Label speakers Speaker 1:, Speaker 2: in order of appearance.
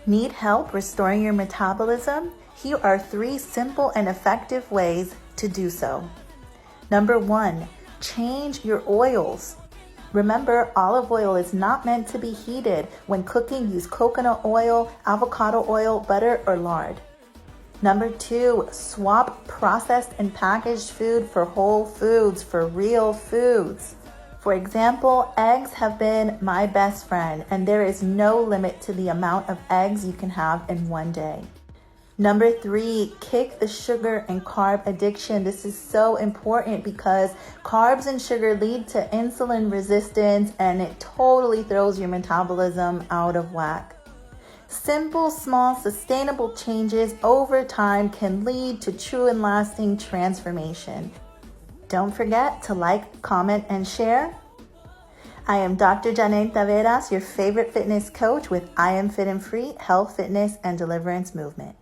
Speaker 1: Need help restoring your metabolism? Here are 3 simple and effective ways to do so. Number 1, change your oils. Remember, olive oil is not meant to be heated. When cooking, use coconut oil, avocado oil, butter, or lard. Number 2, swap processed and packaged food for whole foods, for real foods. For example, eggs have been my best friend, and there is no limit to the amount of eggs you can have in one day. Number 3, kick the sugar and carb addiction. This is so important because carbs and sugar lead to insulin resistance, and it totally throws your metabolism out of whack. Simple, small, sustainable changes over time can lead to true and lasting transformation. Don't forget to like, comment, and share. I am Dr. Janet Taveras, your favorite fitness coach with I Am Fit and Free, Health, Fitness, and Deliverance Movement.